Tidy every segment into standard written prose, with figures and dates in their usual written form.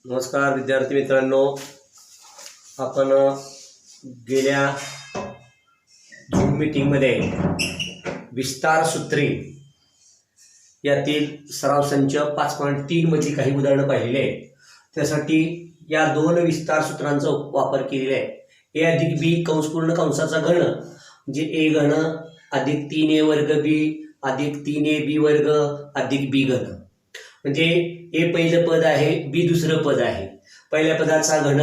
नमस्कार विद्यार्थी मित्रांनो, आपण गेल्या झूम मीटिंगमध्ये विस्तार सूत्रे यातील सराव संच 5.3 मध्ये काही उदाहरणं पाहिलेली आहेत. त्यासाठी या दोन विस्तार सूत्रांचा वापर केलेला आहे. ए अधिक बी कंस पूर्ण कंसाचा घन म्हणजे ए घन अधिक 3a वर्ग बी अधिक 3ab वर्ग अधिक बी घन. म्हणजे ए पहिलं पद आहे, बी दुसरं पद आहे. पहिल्या पदाचा घन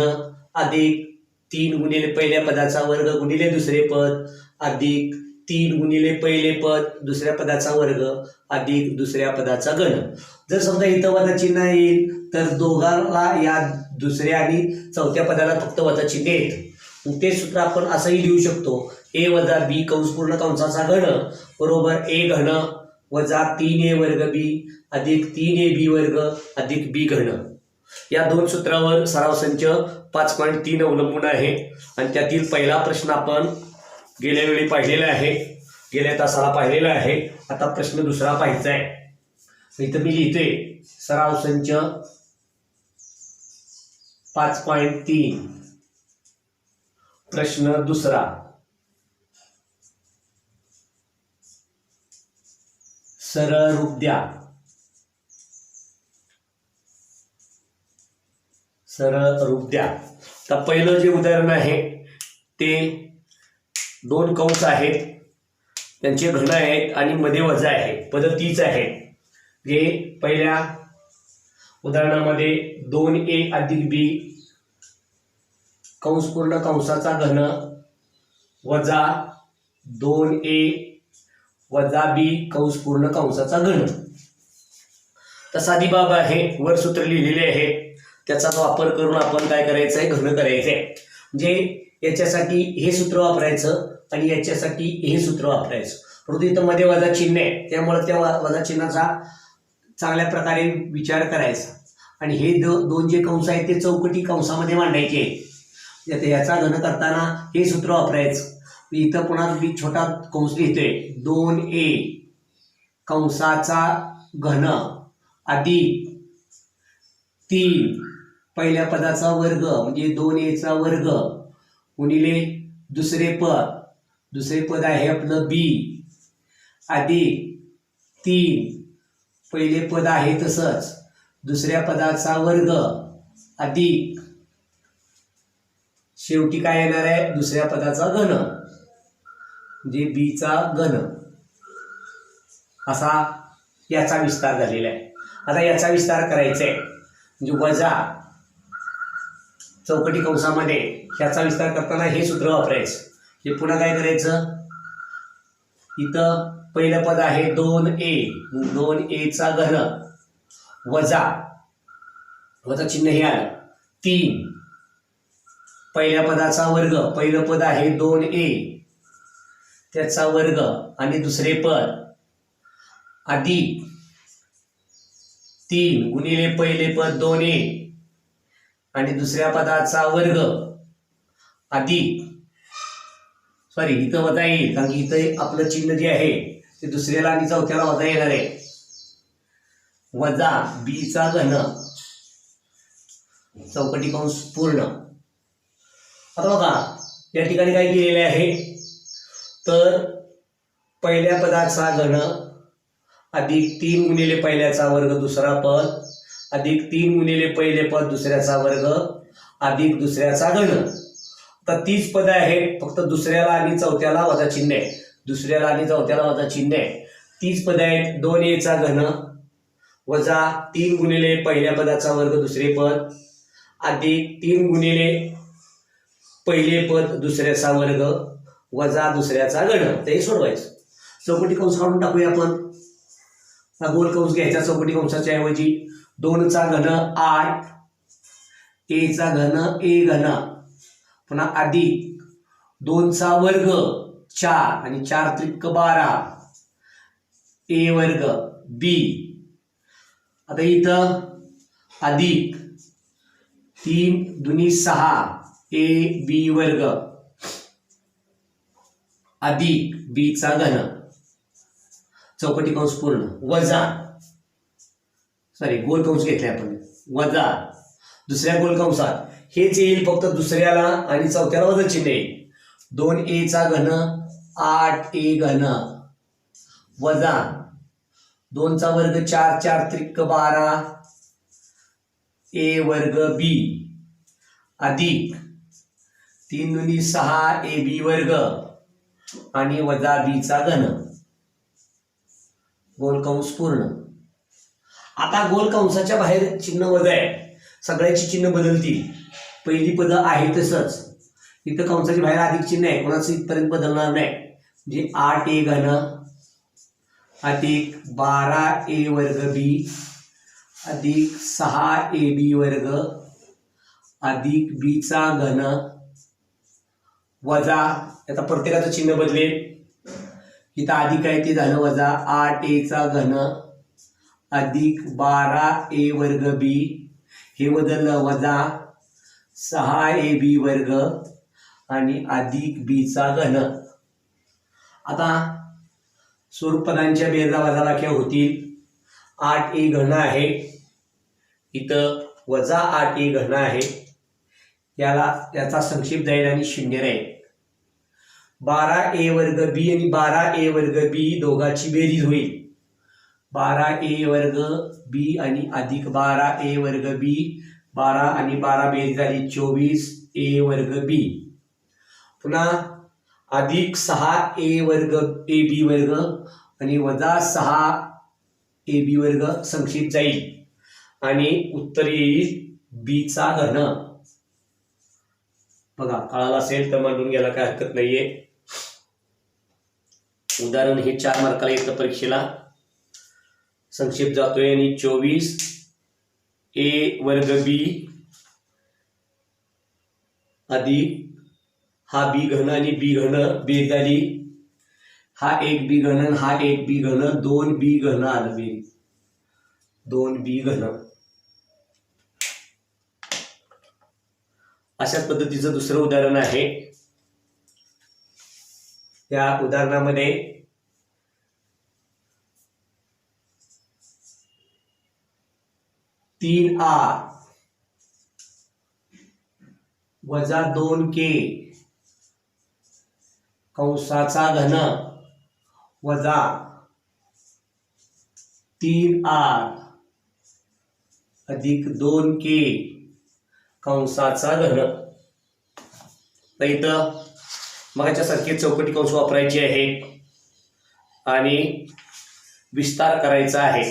अधिक 3 गुणिले पहिल्या पदाचा वर्ग गुणिले दुसरे पद अधिक 3 गुणिले पहिले पद दुसऱ्या पदाचा वर्ग अधिक दुसऱ्या पदाचा घन. जर समजा इथं वजा चिन्ह येईल तर दोघांना या दुसऱ्या आणि चौथ्या पदाला फक्त वजा चिन्ह येतं. ते सूत्र आपण असंही लिहू शकतो, ए वजा बी कंस पूर्ण कंसाचा घन बरोबर ए घन वजा 3a वर्ग बी अधिक 3ab वर्ग अधिक बी घन. या दोन सूत्रावर सराव संच 5.3 अवलंबून आहे आणि त्यातील पहिला प्रश्न आपण गेल्या वेळी पाहिलेला आहे, गेल्या तासाला पाहिलेला आहे. आता प्रश्न दुसरा पाहायचा आहे. इथं मी लिहितोय सराव संच 5.3 प्रश्न दुसरा. सरळ रूप द्या. सरळ रूप द्या. तर पहिलं जे उदाहरण आहे ते दोन कंस आहेत, त्यांचे घन आहेत आणि मध्ये वजा आहे, पद तीच आहे. जे पहिल्या उदाहरणामध्ये 2a अधिक बी कंस पूर्ण कंसाचा घन वजा 2a वजा बी कंस पूर्ण कंसाचा घन. तर साधी बाब आहे, वर सूत्र लिहिलेले आहे, त्याचा वापर करून आपण काय करायचं आहे, घन करायचं आहे. म्हणजे याच्यासाठी हे सूत्र वापरायचं आणि याच्यासाठी हे सूत्र वापरायचं. परंतु इथं मध्ये वजा चिन्ह आहे, त्यामुळे त्या वजा चिन्हाचा चांगल्या प्रकारे विचार करायचा आणि हे दोन जे कंस आहेत ते चौकटी कंसामध्ये मांडायचे आहेत. याचा घन करताना हे सूत्र वापरायचं. मी इथं पुन्हा मी छोटा कंस लिहितोय, 2a कंसाचा घन अधिक 3 पहिल्या पदाचा वर्ग म्हणजे 2a चा वर्ग गुणिले दुसरे पद आहे आपलं बी अधिक 3 पहिले पद आहे तसंच दुसऱ्या पदाचा वर्ग अधिक शेवटी काय येणार आहे, दुसऱ्या पदाचा घन म्हणजे बी चा घन. असा याचा विस्तार झालेला आहे. आता याचा विस्तार करायचा आहे म्हणजे वजा चौकटी कंसामध्ये ह्याचा विस्तार करताना हे सूत्र वापरायचं. हे पुन्हा काय करायचं, इथं पहिलं पद आहे 2a चा घन वजा चिन्ह हे आलं 3 पहिल्या पदाचा वर्ग, पहिलं पद आहे 2a त्याचा वर्ग आणि दुसरे पद अधिक 3 गुणिले पहिले पद 2a आणि दुसऱ्या पदाचा वर्ग अधिक इथं वजा येईल कारण की इथं आपलं चिन्ह जे आहे ते दुसऱ्याला आणि चौथ्याला वजा येणार आहे. वजा बी चा घन चौकटी कंस पूर्ण. आता बघा या ठिकाणी काय केलेले आहे, तर पहिल्या पदाचा घन अधिक 3 गुणिले पहिल्याचा वर्ग दुसरा पद अधिक 3 गुणिले पहिले पद दुसऱ्याचा वर्ग अधिक दुसऱ्याचा घन. आता तीच पद आहेत, फक्त दुसऱ्याला आणि चौथ्याला वजा चिन्ह आहे, दुसऱ्याला आणि चौथ्याला वजा चिन्ह आहे. तीच पद आहेत, 2a चा घन वजा 3 गुणिले पहिल्या पदाचा वर्ग दुसरे पद अधिक 3 गुणिले पहिले पद दुसऱ्याचा वर्ग वजा दुसऱ्याचा घन. ते सोडवायचं. चौकटी कंस काढून टाकूया आपण. गोल कंस घ्यायचा चौकटी कंसाच्या ऐवजी. 2 चा घन 8 a चा घन a घन पुन्हा अधिक 2 चा वर्ग 4 आणि 4 त्रिक 12 a वर्ग b. आता इथं अधिक 3 दुनी 6 a b वर्ग अधिक b चा घन चौकटी कंस पूर्ण वजा गोल कंस घेतले आपण वजा दुसऱ्या गोल कंसात हेच येईल, फक्त दुसऱ्याला आणि चौथ्याला वजा चिन्ह येईल. 2a चा घन 8a घन वजा 2 चा वर्ग 4 4 त्रिक 12 a वर्ग b अधिक 3 दुनी 6 ab वर्ग आणि वजा b चा घन. गोल कंस पूर्ण. आता गोल कंसाच्या बाहेर चिन्ह वजा आहे, सगळ्याची चिन्ह बदलतील. पहिली पद आहे तसंच, इथं कंसाच्या बाहेर अधिक चिन्ह आहे, कोणाचं इथपर्यंत बदलणार नाही. म्हणजे 8a घन अधिक 12a वर्ग b अधिक 6ab वर्ग अधिक b चा घन वजा, आता प्रत्येकाचं चिन्ह बदलेल. इथं अधिक आहे ते झालं वजा 8a चा घन अधिक 12a वर्ग b, हे बदललं वजा 6ab वर्ग आणि अधिक b चा घन. आता स्वरूप पदांच्या बेरजा वजाबाक्या होतील. 8a घन आहे, इथं वजा 8a घन आहे, याचा संक्षेप जाईल आणि शून्य राहील. 12a वर्ग b आणि 12a वर्ग b दोघांची बेरीज होईल. 12a वर्ग b आणि अधिक 12a वर्ग b, 12 आणि 12 बेरीज झाली 24a वर्ग b. पुन्हा अधिक 6a वर्ग ab वर्ग आणि वजा 6ab वर्ग संक्षेप जाईल आणि उत्तर येईल b चा घन. बघा, कळालं असेल तर मांडून घ्यायला काय हरकत नाहीये. उदाहरण हे 4 मार्काला येतं परीक्षेला. संक्षेप जातोय आणि 24a वर्ग b अधिक हा b घन आणि b घन बेरीज झाली, हा एक b घन हा एक b घन, 2b घन आलं बेरीज, 2b घन. अशाच पद्धतीचं दुसरं उदाहरण आहे. या उदाहरणामध्ये 3r वजा 2k कंसाचा घन वजा 3r अधिक 2k कंसाचा घन. तर इथं मगाच्या सारखे चौकटी कंस वापरायचे आहेत आणि विस्तार करायचा आहे.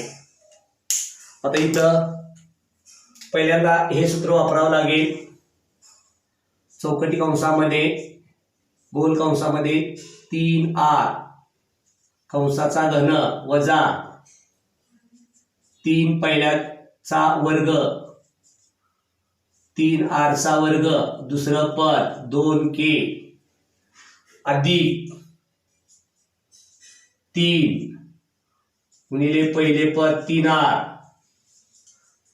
आता इथं पहिल्यांदा हे सूत्र वापरावं लागेल. चौकटी कंसामध्ये गोल कंसामध्ये 3r कंसाचा घन वजा 3 पहिल्याचा वर्ग 3r चा वर्ग, दुसरं पद 2k अधिक 3 गुणिले पहिले पद 3r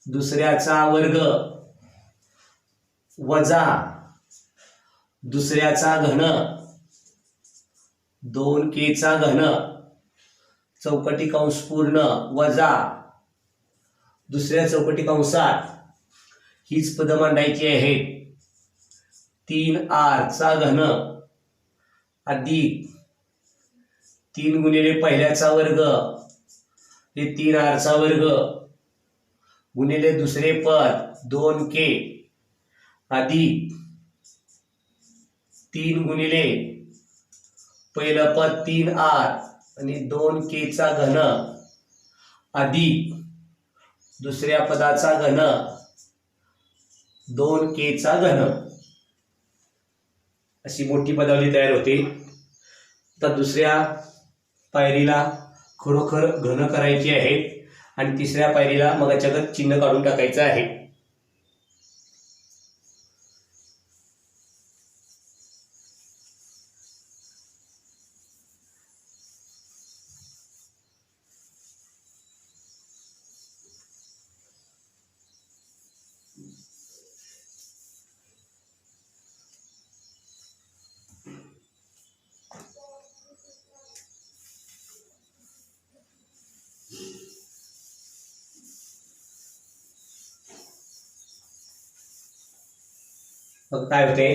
दुसऱ्याचा वर्ग वजा दुसऱ्याचा घन 2k चा घन चौकटी कंस पूर्ण वजा दुसऱ्या चौकटी कंसात हीच पद मांडायची आहेत. 3r चा घन अधिक 3 गुणिले पहिल्याचा वर्ग हे 3r चा वर्ग गुणिले दुसरे पद 2k अधिक 3 गुणिले पहिलं पद 3r आणि 2k चा घन अधिक दुसऱ्या पदाचा घन 2k चा घन. अशी मोठी पदावली तयार होते. तर दुसऱ्या पायरीला खरोखर घन करायची आहे आणि तिसऱ्या पायरीला मगाच्यागत चिन्ह काढून टाकायचं आहे. मग काय होते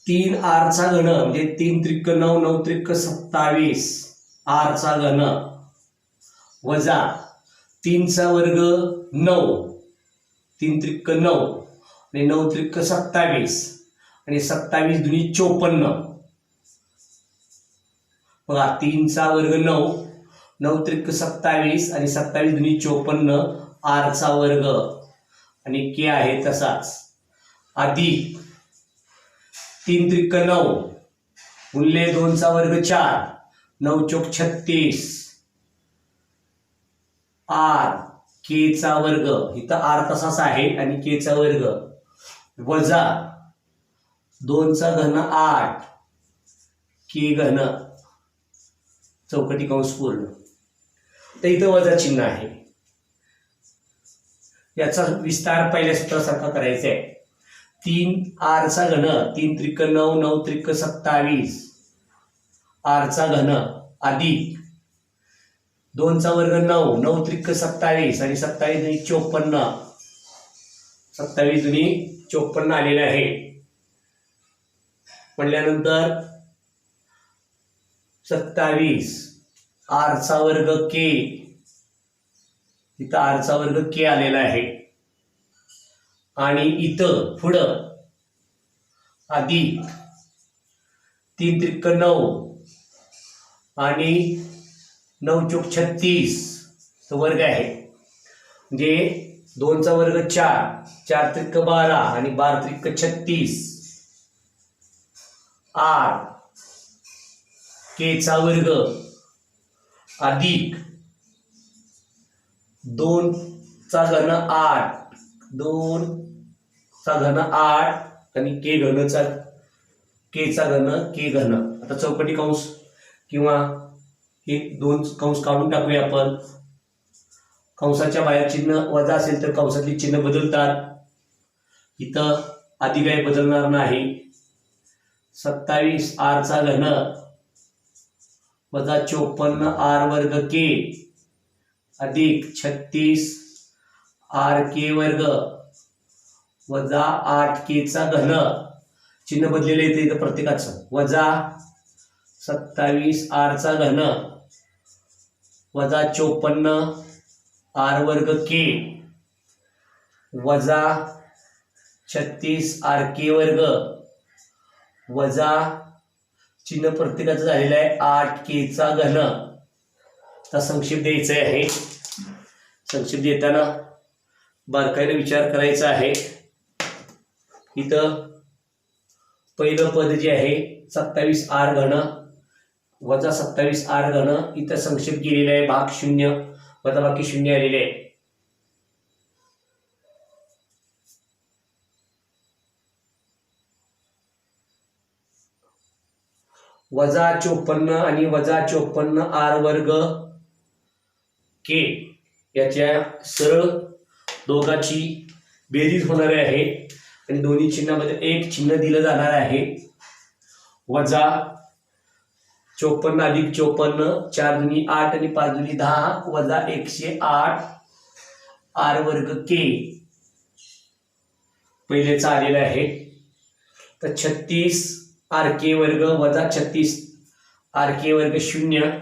3r चा घन म्हणजे 3 त्रिक 9 9 त्रिक 27 r चा घन वजा 3 चा वर्ग 9 3 त्रिक 9 आणि 9 त्रिक 27 आणि 27 दुनी 54 बघा 3 चा वर्ग 9 9 त्रिक 27 आणि 27 दुनी 54 r चा वर्ग आणि के आहे तसाच अधिक 3 त्रिक 9 गुणिले 2 चा वर्ग 4 9 चौक 36 r के चा वर्ग इथं r तसाच आहे आणि के चा वर्ग वजा 2 चा घन 8 के घन चौकटी कंस पूर्ण तर इथं वजा चिन्ह आहे याचा विस्तार पहिल्या सूत्रासारखा करायचा आहे 3r चा घन 3 त्रिक 9 9 त्रिक 27 r चा घन अधिक 2 चा वर्ग 9 9 त्रिक 27 आणि 27 दुनी 54 27 दुनी 54 आलेले आहे म्हणल्यानंतर 27 r चा वर्ग के इथं r चा वर्ग के आलेला आहे आणि इथं पुढं अधिक 3 त्रिक 9 आणि 9 चौक 36 तो वर्ग आहे म्हणजे 2 चा वर्ग 4 4 त्रिक 12 आणि 12 त्रिक 36 r के चा वर्ग अधिक 2 चा घन 8 2 चा घन 8 आणि के घनचा के चा घन के घन आता चौकटी कंस किंवा हे 2 कंस काढून टाकूया आपण कंसाच्या बाहेर चिन्ह वजा असेल तर कंसातली चिन्ह बदलतात इथं अधिक आहे बदलणार नाही 27 r चा घन वजा 54 r वर्ग के अधिक 36 r के वर्ग वजा 8 के चा घन चिन्ह बदलेले येते इथं प्रत्येकाचं वजा 27 r चा घन वजा 54 r वर्ग के वजा 36 r के वर्ग वजा चिन्ह प्रत्येकाचं झालेलं आहे 8 के चा घन आता संक्षेप द्यायचा आहे संक्षेप देताना बारकाईने विचार करायचा आहे इथं पहिलं पद जे आहे 27 r घन वजा 27 r घन इथं संक्षेप केलेला आहे भाग 0 वजा बाकी 0 आलेले आहे वजा 54 आणि वजा 54 r वर्ग के याच्या सरळ दोघांची बेरीज होणार आहे आणि दोन्ही चिन्हामध्ये एक चिन्ह दिलं जाणार आहे वजा 54 अधिक 54 4 दुनी 8 आणि 5 दुनी 10 वजा 108 r वर्ग के पहिलेच आलेला आहे तर 36 r के वर्ग वजा 36 r के वर्ग 0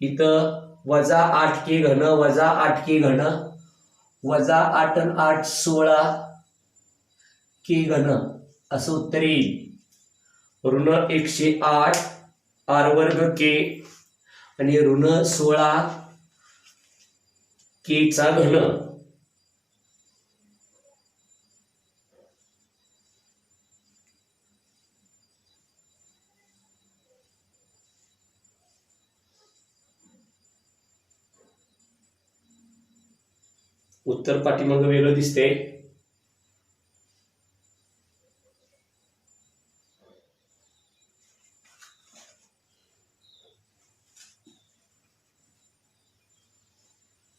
इथं वजा 8 के घन वजा 8 के घन वजा 8 आणि 8 16 के घन असं उत्तर येईल ऋण 108 r वर्ग के आणि ऋण 16 के चा घन उत्तर पाठीमागं वेगळं दिसते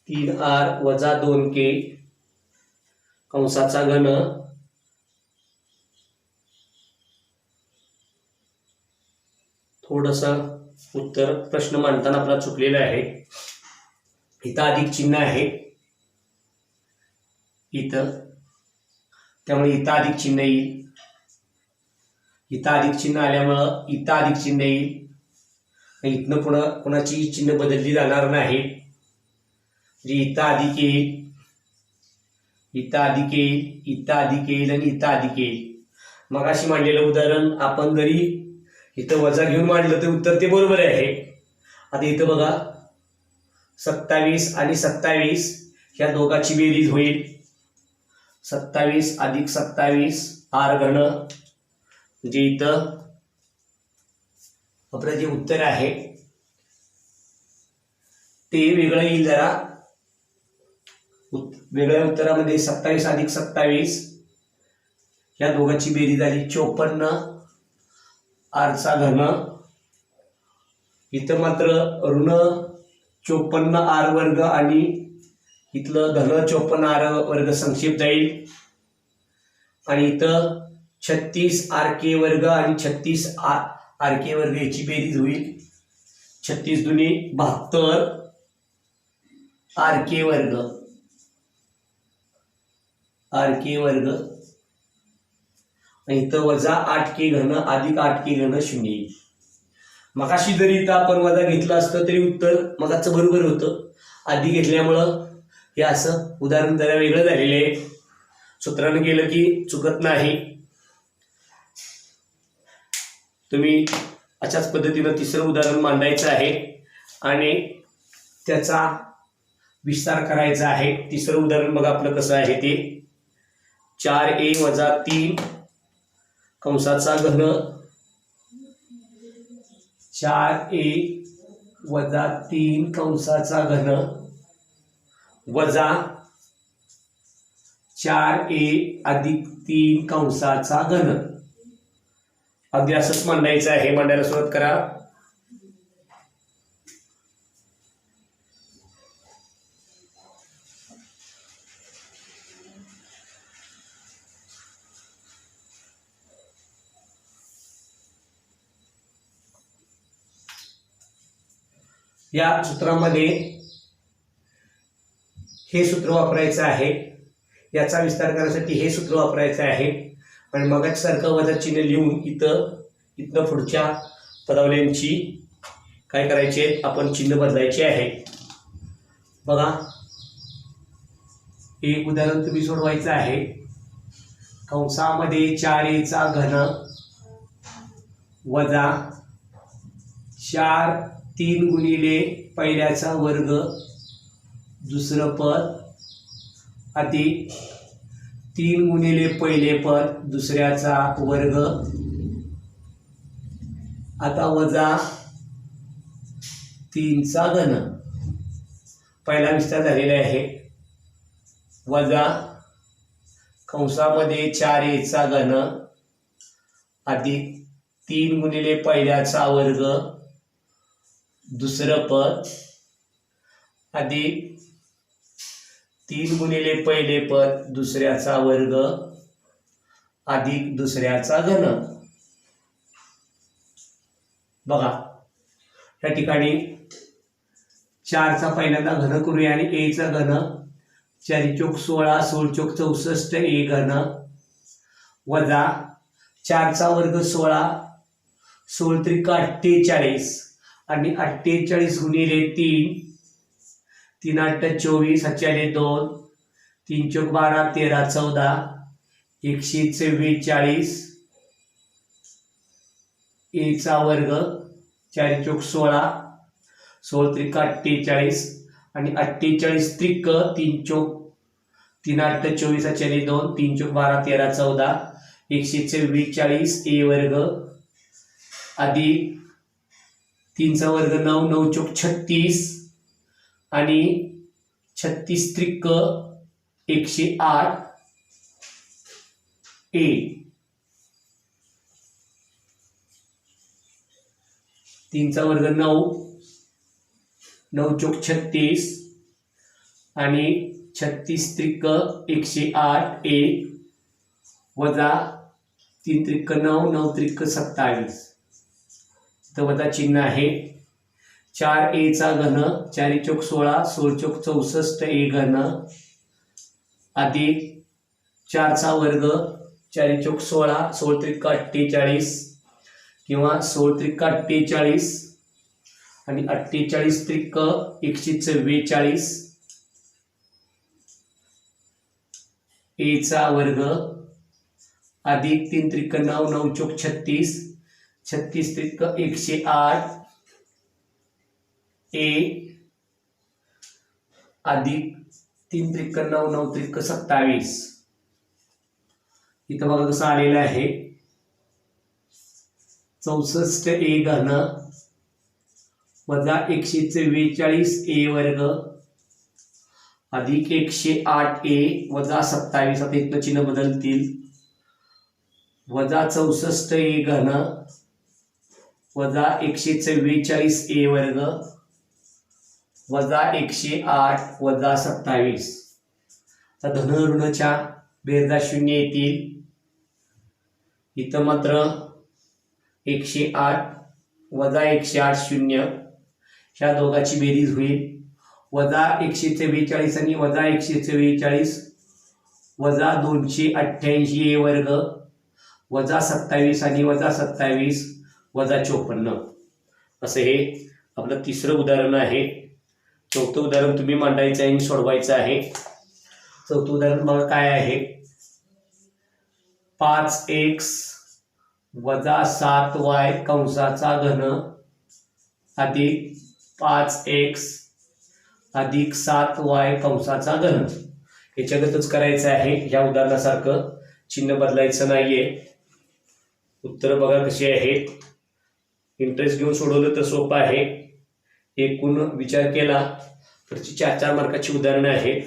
3r वजा 2k कंसाचा घन थोडंसं उत्तर प्रश्न मांडताना आपला चुकलेला आहे इथं अधिक चिन्ह आहे इथं त्यामुळे इथं अधिक चिन्ह येईल. इथं अधिक चिन्ह आल्यामुळं इथं अधिक चिन्ह येईल. इथनं पुन्हा कोणाची चिन्ह बदलली जाणार नाही. म्हणजे इथं अधिक येईल, इथं अधिक येईल, इथं अधिक येईल आणि इथं अधिक येईल. मगाशी मांडलेलं उदाहरण आपण जरी इथं वजा घेऊन मांडलं तर उत्तर ते बरोबर आहे. आता इथं बघा 27 आणि 27 ह्या दोघांची बेरीज होईल. 27 अधिक 27 r घन, म्हणजे इथं आपलं जे उत्तर आहे ते वेगळं येईल. जरा वेगळ्या उत्तरामध्ये 27 अधिक 27 या दोघांची बेरीज झाली 54 r चा घन. इथं मात्र ऋण 54 r वर्ग आणि इथलं धन 54 r वर्ग संक्षेप जाईल. आणि इथं 36 rk वर्ग आणि 36 rk वर्ग याची बेरीज होईल. 36 दुनी 72 rk वर्ग, rk वर्ग आणि इथं वजा 8k घन अधिक 8k घन 0 येईल. मगाशी जरी इथं आपण वजा घेतलं असतं तरी उत्तर मगाचं बरोबर होतं. आधी घेतल्यामुळं हे असं उदाहरण जरा वेगळं झालेलं आहे. सूत्रानं केलं की चुकत नाही. तुम्ही अशाच पद्धतीनं तिसरं उदाहरण मांडायचं आहे आणि त्याचा विस्तार करायचा आहे. तिसरं उदाहरण बघा आपलं कसं आहे ते 4a वजा 3 कंसाचा घन, 4a वजा 3 कंसाचा घन वजा 4a अधिक 3 कंसाचा घन. अगदी असंच मांडायचं आहे. मांडायला सुरुवात करा. या सूत्रामध्ये हे सूत्र वापरायचं आहे. याचा विस्तार करण्यासाठी हे सूत्र वापरायचं आहे. आणि मगाच्यासारखं वजा चिन्ह लिहून इथनं पुढच्या पदावल्यांची काय करायचे आपण चिन्ह बदलायचे आहे. बघा एक उदाहरण तुम्ही सोडवायचं आहे. कंसामध्ये 4a चा घन वजा 4 3 गुणिले पहिल्याचा वर्ग दुसरं पद अधिक 3 गुणिले पहिले पद दुसऱ्याचा वर्ग. आता वजा 3 चा घन. पहिला विस्तार झालेला आहे. वजा कंसामध्ये 4a चा घन अधिक 3 गुणिले पहिल्याचा वर्ग दुसरं पद अधिक 3 गुणिले पहिले पद दुसऱ्याचा वर्ग अधिक दुसऱ्याचा घन. बघा या ठिकाणी 4 चा पहिल्यांदा घन करूया आणि a चा घन 4 चौक 16 16 चौक 64 a घन वजा 4 चा वर्ग 16 16 त्रिक 48 आणि 48 गुणिले 3 3 8 24 हातच्याले 2 3 चौक 12 13 14 144 a चा वर्ग 4 चौक 16 16 त्रिक 48 आणि 48 त्रिक 3 चौक 3 8 24 हातच्याले 2 3 चौक 12 13 14 144 a वर्ग अधिक 3 चा वर्ग 9 9 चौक 36 आणि 36 त्रिक 108 a. 3 चा वर्ग 9 9 चौक 36 आणि 36 त्रिक 108 a वजा 3 त्रिक 9 9 त्रिक 27. तर वजा चिन्ह आहे. 4a चा घन 4 चौक 16 16 चौक 64 a घन अधिक 4चा वर्ग 4 चौक 16, 16 त्रिक 48 किंवा 16 त्रिक 48 आणि 48 त्रिक 144 ए चा वर्ग अधिक 3 त्रिक 9, 9 चौक 36, 36 त्रिक 108 ए अधिक 3 त्रिक 9, 9 त्रिक 27. इथं बघा कसं आलेलं आहे 64 ए घन वजा 144 ए वर्ग अधिक 108 ए वजा 27. आता इथलं चिन्ह बदलतील. वजा 64 ए घन वजा 144 ए वर्ग वजा 108 वजा 27. आता धन ऋणच्या बेरजा शून्य येतील. इथं मात्र 108 वजा 108 शून्य, ह्या दोघांची बेरीज होईल. वजा 144 आणि वजा 144 वजा 288 ए वर्ग वजा 27 आणि वजा 27 वजा 54. असं हे आपलं तिसरं उदाहरण आहे. चौथं उदाहरण तुम्ही मांडायचं आहे आणि सोडवायचं आहे. चौथं उदाहरण बघा काय आहे. 5x वजा 7y कंसाचा घन अधिक 5x अधिक 7y कंसाचा घन. याच्यागतच करायचं आहे. या उदाहरणासारखं चिन्ह बदलायचं नाहीये. उत्तर बघा कशी आहेत. इंटरेस्ट घेऊन सोडवलं तर सोपं आहे. एकूण विचार केला तर 4-4 मार्काची उदाहरणं आहेत.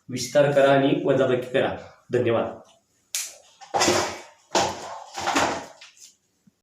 विस्तार करा आणि वजाबाकी करा. धन्यवाद.